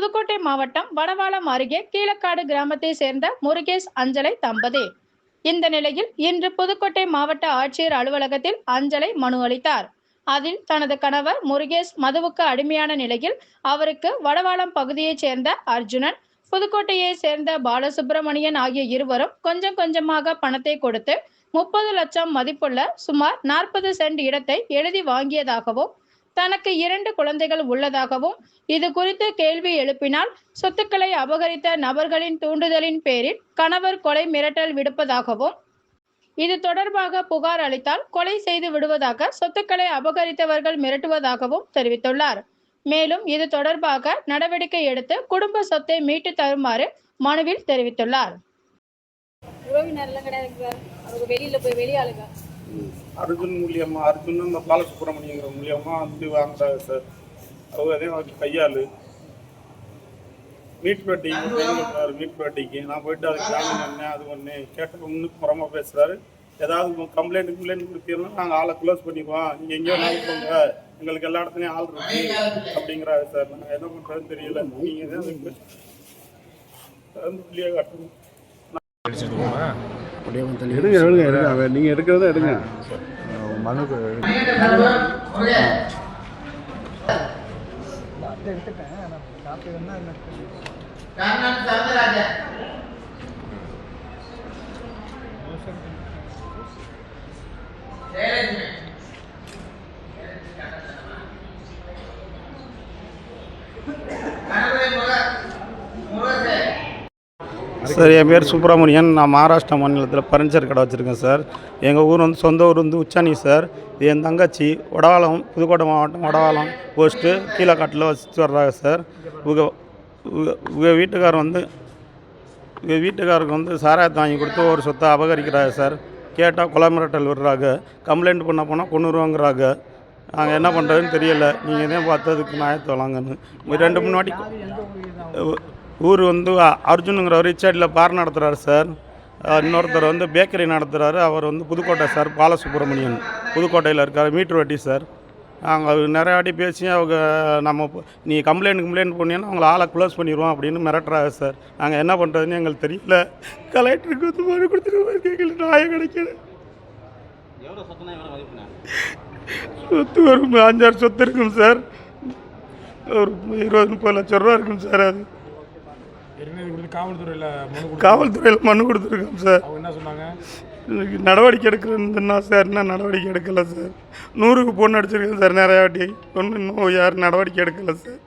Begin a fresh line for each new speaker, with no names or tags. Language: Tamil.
புதுக்கோட்டை மாவட்டம் வடவாளம் அருகே கீழக்காடு கிராமத்தை சேர்ந்த முருகேஷ் அஞ்சலை தம்பதி. இந்த நிலையில் இன்று புதுக்கோட்டை மாவட்ட ஆட்சியர் அலுவலகத்தில் அஞ்சலை மனு அளித்தார். அதில் தனது கணவர் முருகேஷ் மதுவுக்கு அடிமையான நிலையில் அவருக்கு வடவாளம் பகுதியைச் சேர்ந்த அர்ஜுனன், புதுக்கோட்டையை சேர்ந்த பாலசுப்பிரமணியன் ஆகிய இருவரும் கொஞ்சம் கொஞ்சமாக பணத்தை கொடுத்து 30 லட்சம் மதிப்புள்ள சுமார் 40 சென்ட் இடத்தை எழுதி வாங்கியதாகவும், தனக்கு 2 குழந்தைகள் உள்ளதாகவும், இது குறித்து கேள்வி எழுப்பினால் சொத்துக்களை அபகரித்த நபர்களின் தூண்டுதலின் பேரில் கணவர் கொலை மிரட்டல் விடுப்பதாகவும், இது தொடர்பாக புகார் அளித்தால் கொலை செய்து விடுவதாக சொத்துக்களை அபகரித்தவர்கள் மிரட்டுவதாகவும் தெரிவித்துள்ளார். மேலும் இது தொடர்பாக நடவடிக்கை எடுத்து குடும்ப சொத்தை மீட்டு தருமாறு மனுவில் தெரிவித்துள்ளார்.
அர்ஜுன் மூலியமா இந்த பாலசுப்ரமணியங்கிற மூலியமா வந்து வாங்குறாரு சார். அவர் அதே மாதிரி கையாளு மீட் பேட்டிக்கு நான் போயிட்டு அதுக்கு ஜாமீன் என்ன அது ஒன்று கேட்ட முன்னுக்கு புறமாக பேசுகிறாரு. ஏதாவது கம்ப்ளைண்ட் கொடுத்தீங்கன்னா நாங்கள் ஆளை க்ளோஸ் பண்ணிக்குவோம், நீங்கள் எங்கேயோ நாள் போங்க, எங்களுக்கு எல்லா இடத்துலையும் ஆள் இருக்கு அப்படிங்கிறாரு சார். நாங்கள் என்ன பண்ணுறதுன்னு தெரியல. நீங்கள் தான் அதுக்கு புள்ளியாக காட்டணும்.
எடுங்க நீங்கள் எடுக்கிறத எடுங்க. மனுக்கு
சார், என் பேர் சுப்பிரமணியன். நான் மகாராஷ்டிரா மாநிலத்தில் பர்னிச்சர் கடை வச்சுருக்கேன் சார். எங்கள் ஊர் வந்து சொந்த ஊர் வந்து உச்சானி சார். இது என் தங்கச்சி வடவாளம், புதுக்கோட்டை மாவட்டம் வடவாளம் போஸ்ட்டு கீழக்காட்டில் வச்சுட்டு வர்றாங்க சார். உங்கள் வீட்டுக்காரருக்கு வந்து சாராயத்தை வாங்கி கொடுத்து ஒரு சொத்தை அபகரிக்கிறாங்க சார். கேட்டால் கொலை மிரட்டல் விடுறாங்க. கம்ப்ளைண்ட் பண்ண போனால் கொண்டுருவாங்கிறாங்க. நாங்கள் என்ன பண்ணுறதுன்னு தெரியல. நீங்கள் தான் பார்த்ததுக்கு நியாயத்தை வழங்கன்னு 2-3 வாட்டி. ஊர் வந்து அர்ஜுனுங்கிற ரிச்சார்டில் பார் நடத்துகிறாரு சார். இன்னொருத்தர் வந்து பேக்கரி நடத்துகிறாரு. அவர் வந்து புதுக்கோட்டை சார், பாலசுப்ரமணியன் புதுக்கோட்டையில் இருக்கார், மீட்ரு வட்டி சார். நாங்கள் நிறைய வாட்டி பேசி அவங்க நீ கம்ப்ளைண்ட் பண்ணீங்கன்னா அவங்கள ஆளை க்ளோஸ் பண்ணிடுவோம் அப்படின்னு மிரட்டுறாங்க சார். நாங்கள் என்ன பண்ணுறதுன்னு எங்களுக்கு தெரியல. கலெக்டருக்கு வந்து மனு கொடுத்துட்டு எங்களுக்கு நியாயம் கிடைக்கல. சொத்து ஒரு 5-6 சொத்து இருக்கும் சார். ஒரு 20-30 லட்சம் ரூபா இருக்கும் சார். அது காவல்துறையில் மனு கொடுத்துருக்கோம் சார். நடவடிக்கை எடுக்கிறேன்னா சார், என்ன நடவடிக்கை எடுக்கலை சார். 100க்கு பொண்ணு அடிச்சிருக்கேன் சார் நிறையா வாட்டி. இன்னும் யாரும் நடவடிக்கை எடுக்கலை சார்.